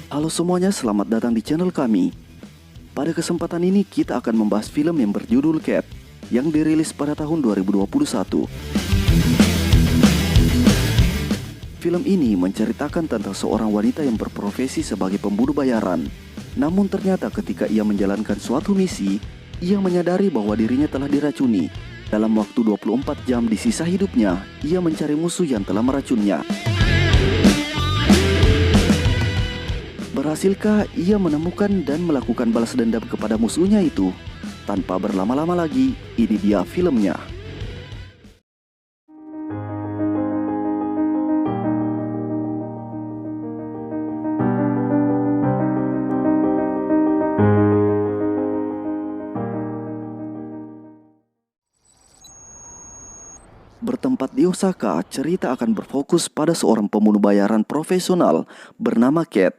Halo semuanya, selamat datang di channel kami. Pada kesempatan ini kita akan membahas film yang berjudul Cat yang dirilis pada tahun 2021. Film ini menceritakan tentang seorang wanita yang berprofesi sebagai pembunuh bayaran. Namun ternyata ketika ia menjalankan suatu misi, ia menyadari bahwa dirinya telah diracuni. Dalam waktu 24 jam di sisa hidupnya, ia mencari musuh yang telah meracunnya. Berhasilkah ia menemukan dan melakukan balas dendam kepada musuhnya itu? Tanpa berlama-lama lagi, ini dia filmnya. Bertempat di Osaka, cerita akan berfokus pada seorang pembunuh bayaran profesional bernama Cat,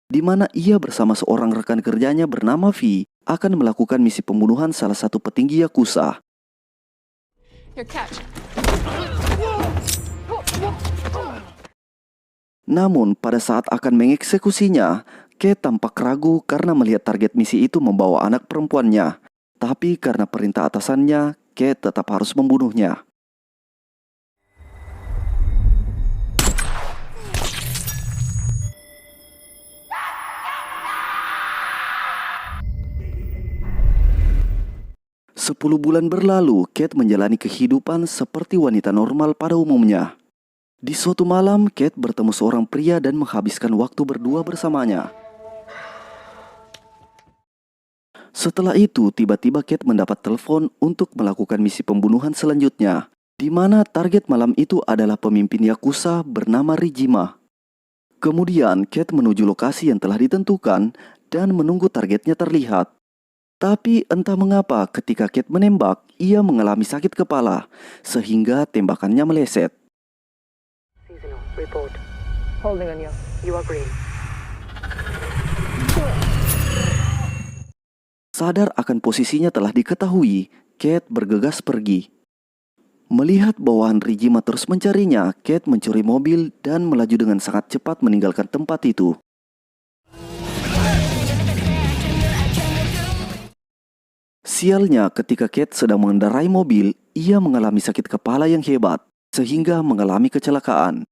di mana ia bersama seorang rekan kerjanya bernama V akan melakukan misi pembunuhan salah satu petinggi Yakuza. Namun pada saat akan mengeksekusinya, Cat tampak ragu karena melihat target misi itu membawa anak perempuannya. Tapi karena perintah atasannya, Cat tetap harus membunuhnya. Sepuluh bulan berlalu, Cat menjalani kehidupan seperti wanita normal pada umumnya. Di suatu malam, Cat bertemu seorang pria dan menghabiskan waktu berdua bersamanya. Setelah itu, tiba-tiba Cat mendapat telepon untuk melakukan misi pembunuhan selanjutnya, di mana target malam itu adalah pemimpin Yakuza bernama Rijima. Kemudian, Cat menuju lokasi yang telah ditentukan dan menunggu targetnya terlihat. Tapi entah mengapa ketika Cat menembak, ia mengalami sakit kepala, sehingga tembakannya meleset. Seasonal report. Holding on you. You are green. Sadar akan posisinya telah diketahui, Cat bergegas pergi. Melihat bawahan Rijima terus mencarinya, Cat mencuri mobil dan melaju dengan sangat cepat meninggalkan tempat itu. Sialnya, ketika Cat sedang mengendarai mobil, ia mengalami sakit kepala yang hebat, sehingga mengalami kecelakaan.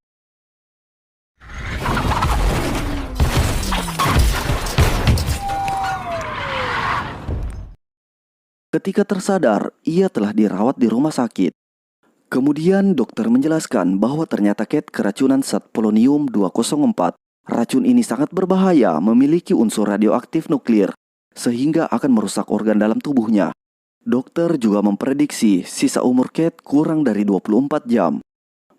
Ketika tersadar, ia telah dirawat di rumah sakit. Kemudian dokter menjelaskan bahwa ternyata Cat keracunan zat polonium 204. Racun ini sangat berbahaya, memiliki unsur radioaktif nuklir, sehingga akan merusak organ dalam tubuhnya. Dokter juga memprediksi sisa umur Cat kurang dari 24 jam.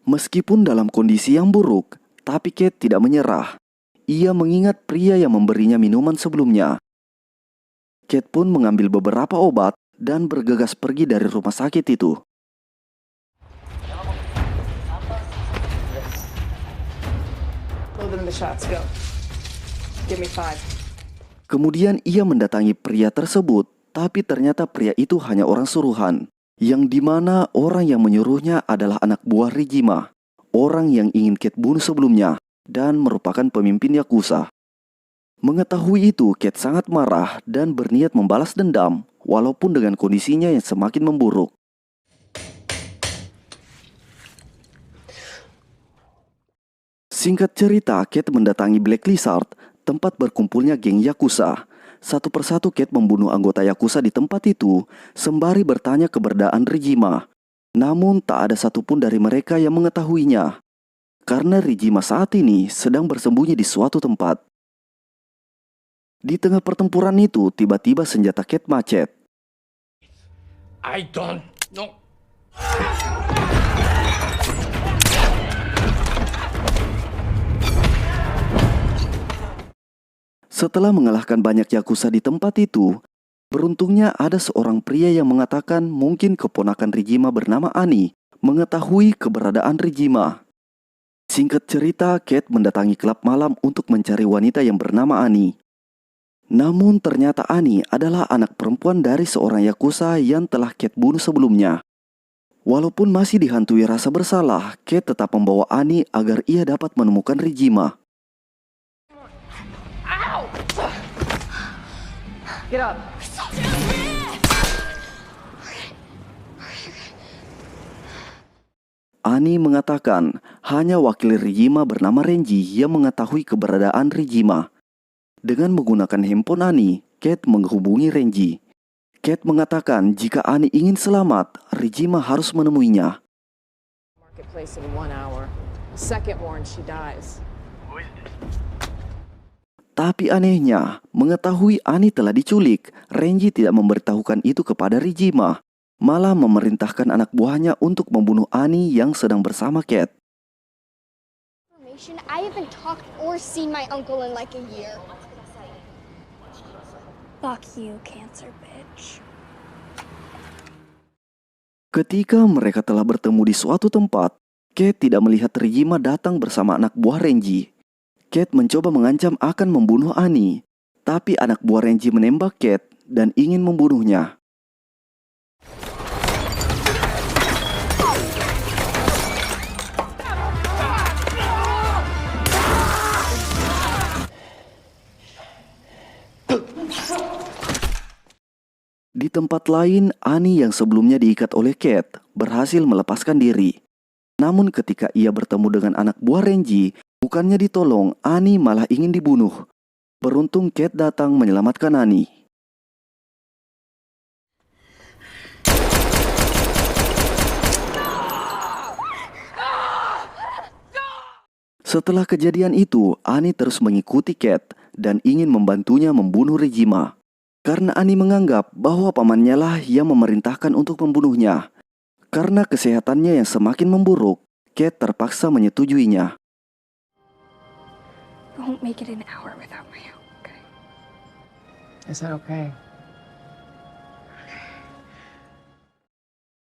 Meskipun dalam kondisi yang buruk, tapi Cat tidak menyerah. Ia mengingat pria yang memberinya minuman sebelumnya. Cat pun mengambil beberapa obat dan bergegas pergi dari rumah sakit itu. Load in the shots. Go. Give me 5. Kemudian ia mendatangi pria tersebut, tapi ternyata pria itu hanya orang suruhan, yang dimana orang yang menyuruhnya adalah anak buah Rijima, orang yang ingin Cat bunuh sebelumnya, dan merupakan pemimpin Yakuza. Mengetahui itu, Cat sangat marah dan berniat membalas dendam, walaupun dengan kondisinya yang semakin memburuk. Singkat cerita, Cat mendatangi Black Lizard, tempat berkumpulnya geng Yakuza. Satu persatu Cat membunuh anggota Yakuza di tempat itu, sembari bertanya keberadaan Rijima. Namun tak ada satupun dari mereka yang mengetahuinya, karena Rijima saat ini sedang bersembunyi di suatu tempat. Di tengah pertempuran itu, tiba-tiba senjata Cat macet. I don't know. Setelah mengalahkan banyak Yakuza di tempat itu, beruntungnya ada seorang pria yang mengatakan mungkin keponakan Rijima bernama Ani mengetahui keberadaan Rijima. Singkat cerita, Cat mendatangi klub malam untuk mencari wanita yang bernama Ani. Namun ternyata Ani adalah anak perempuan dari seorang Yakuza yang telah Cat bunuh sebelumnya. Walaupun masih dihantui rasa bersalah, Kate tetap membawa Annie agar ia dapat menemukan Rijima. Get up. Annie mengatakan hanya wakil Rijima bernama Renji yang mengetahui keberadaan Rijima. Dengan menggunakan handphone Annie, Kate menghubungi Renji. Kate mengatakan jika Annie ingin selamat, Rijima harus menemuinya. Marketplace in 1 hour. Second warrant, she dies. Tapi anehnya, mengetahui Annie telah diculik, Renji tidak memberitahukan itu kepada Rijima, malah memerintahkan anak buahnya untuk membunuh Annie yang sedang bersama Kate. I haven't talked or seen my uncle in like a year. Fuck you, cancer bitch. Ketika mereka telah bertemu di suatu tempat, Kate tidak melihat Rijima datang bersama anak buah Renji. Kate mencoba mengancam akan membunuh Annie, tapi anak buah Renji menembak Kate dan ingin membunuhnya. Di tempat lain, Annie yang sebelumnya diikat oleh Kate berhasil melepaskan diri. Namun ketika ia bertemu dengan anak buah Renji, bukannya ditolong, Annie malah ingin dibunuh. Beruntung Kate datang menyelamatkan Annie. Setelah kejadian itu, Annie terus mengikuti Kate dan ingin membantunya membunuh Rijima. Karena Annie menganggap bahwa pamannya lah yang memerintahkan untuk membunuhnya. Karena kesehatannya yang semakin memburuk, Kate terpaksa menyetujuinya. I won't make it an hour without my help, okay? Is that okay?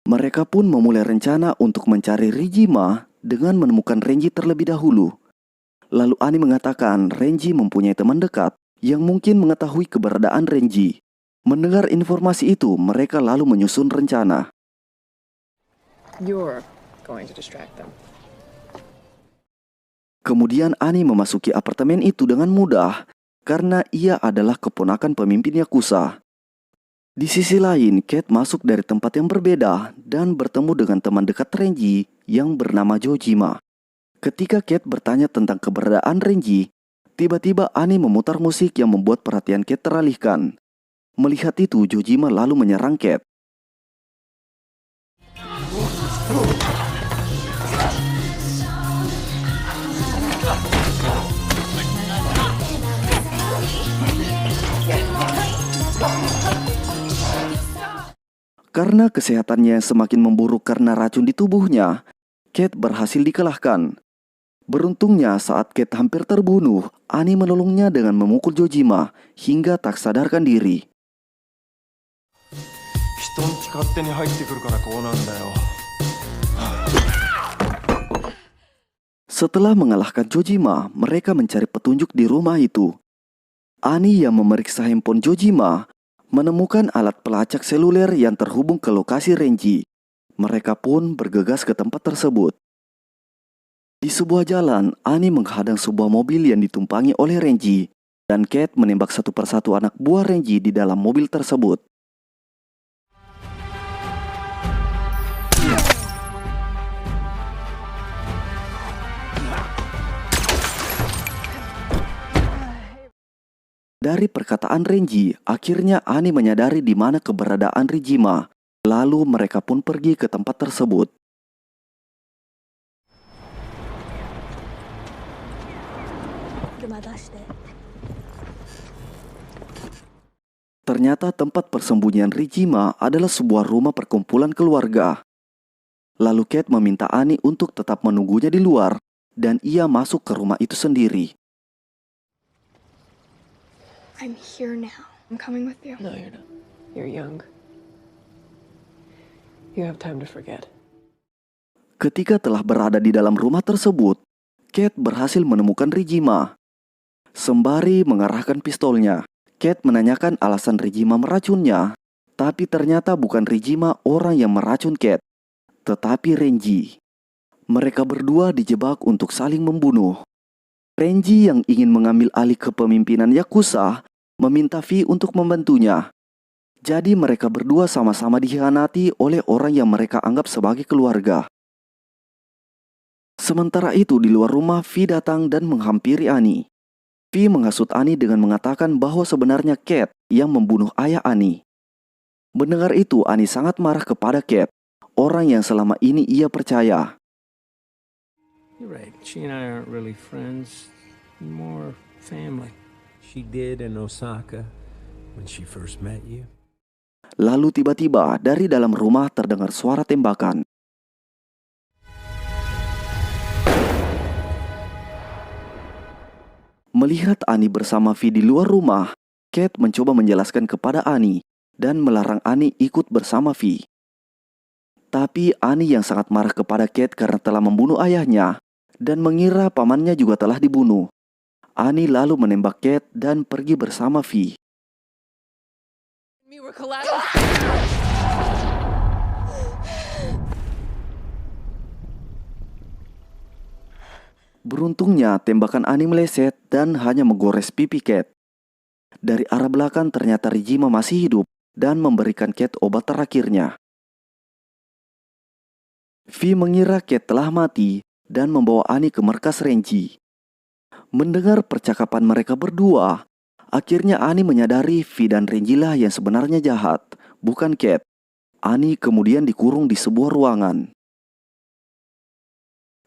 Mereka pun memulai rencana untuk mencari Rijima dengan menemukan Renji terlebih dahulu. Lalu Annie mengatakan Renji mempunyai teman dekat yang mungkin mengetahui keberadaan Renji. Mendengar informasi itu, mereka lalu menyusun rencana. You're going to distract them. Kemudian Annie memasuki apartemen itu dengan mudah karena ia adalah keponakan pemimpin Yakuza. Di sisi lain, Kate masuk dari tempat yang berbeda dan bertemu dengan teman dekat Renji yang bernama Jojima. Ketika Kate bertanya tentang keberadaan Renji, tiba-tiba Annie memutar musik yang membuat perhatian Kate teralihkan. Melihat itu, Jojima lalu menyerang Kate. Karena kesehatannya yang semakin memburuk karena racun di tubuhnya, Kate berhasil dikalahkan. Beruntungnya saat Kate hampir terbunuh, Annie menolongnya dengan memukul Jojima hingga tak sadarkan diri. Setelah mengalahkan Jojima, mereka mencari petunjuk di rumah itu. Annie yang memeriksa handphone Jojima menemukan alat pelacak seluler yang terhubung ke lokasi Renji. Mereka pun bergegas ke tempat tersebut. Di sebuah jalan, Annie menghadang sebuah mobil yang ditumpangi oleh Renji, dan Kate menembak satu persatu anak buah Renji di dalam mobil tersebut. Dari perkataan Renji, akhirnya Annie menyadari di mana keberadaan Rijima. Lalu mereka pun pergi ke tempat tersebut. Ternyata tempat persembunyian Rijima adalah sebuah rumah perkumpulan keluarga. Lalu Kate meminta Annie untuk tetap menunggunya di luar, dan ia masuk ke rumah itu sendiri. I'm here now. I'm coming with you. No, you're not. You're young. You have time to forget. Ketika telah berada di dalam rumah tersebut, Kate berhasil menemukan Rijima. Sembari mengarahkan pistolnya, Kate menanyakan alasan Rijima meracunnya, tapi ternyata bukan Rijima orang yang meracun Kate, tetapi Renji. Mereka berdua dijebak untuk saling membunuh. Renji yang ingin mengambil alih kepemimpinan Yakuza meminta V untuk membantunya. Jadi mereka berdua sama-sama dikhianati oleh orang yang mereka anggap sebagai keluarga. Sementara itu di luar rumah V datang dan menghampiri Annie. V menghasut Annie dengan mengatakan bahwa sebenarnya Cat yang membunuh ayah Annie. Mendengar itu Annie sangat marah kepada Cat, orang yang selama ini ia percaya. You're right. She and I aren't really friends. More family. She did in Osaka when she first met you. Lalu tiba-tiba dari dalam rumah terdengar suara tembakan. Melihat Annie bersama V di luar rumah, Cat mencoba menjelaskan kepada Annie dan melarang Annie ikut bersama V. Tapi Annie yang sangat marah kepada Cat karena telah membunuh ayahnya dan mengira pamannya juga telah dibunuh. Annie lalu menembak Cat dan pergi bersama V. We were collateral. Beruntungnya tembakan Annie meleset dan hanya menggores pipi Cat. Dari arah belakang ternyata Rijima masih hidup dan memberikan Cat obat terakhirnya. V mengira Cat telah mati dan membawa Annie ke markas Renji. Mendengar percakapan mereka berdua, akhirnya Annie menyadari V dan Renji lah yang sebenarnya jahat, bukan Cat. Annie kemudian dikurung di sebuah ruangan.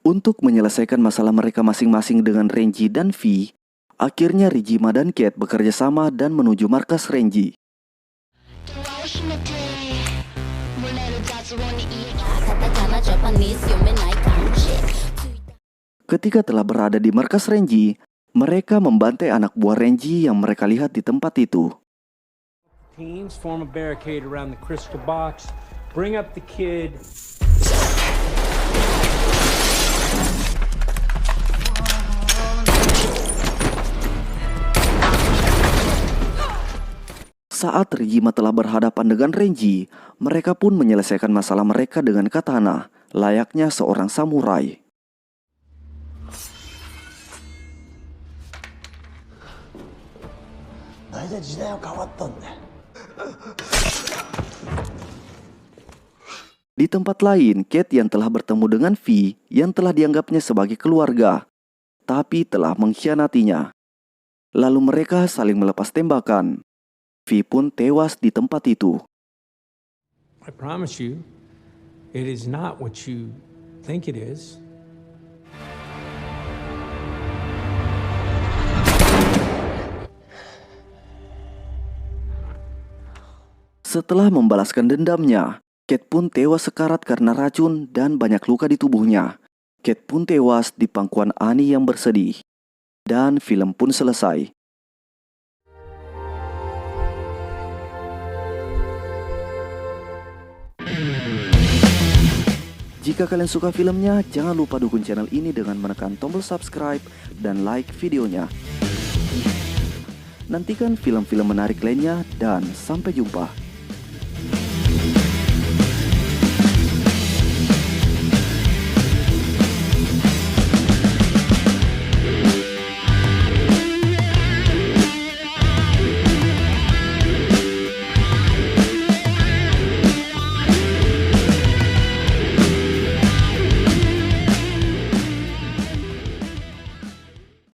Untuk menyelesaikan masalah mereka masing-masing dengan Renji dan V, akhirnya Rijima dan Cat bekerja sama dan menuju markas Renji. Ketika telah berada di markas Renji, mereka membantai anak buah Renji yang mereka lihat di tempat itu. Teams form a barricade around the crystal box. Bring up the kid. Saat Rijima telah berhadapan dengan Renji, mereka pun menyelesaikan masalah mereka dengan katana, layaknya seorang samurai. Di tempat lain, Cat yang telah bertemu dengan V yang telah dianggapnya sebagai keluarga, tapi telah mengkhianatinya. Lalu mereka saling melepas tembakan. V pun tewas di tempat itu. I promise you, it is not what you think it is. Setelah membalaskan dendamnya, Cat pun tewas sekarat karena racun dan banyak luka di tubuhnya. Cat pun tewas di pangkuan Annie yang bersedih. Dan film pun selesai. Jika kalian suka filmnya, jangan lupa dukung channel ini dengan menekan tombol subscribe dan like videonya. Nantikan film-film menarik lainnya dan sampai jumpa.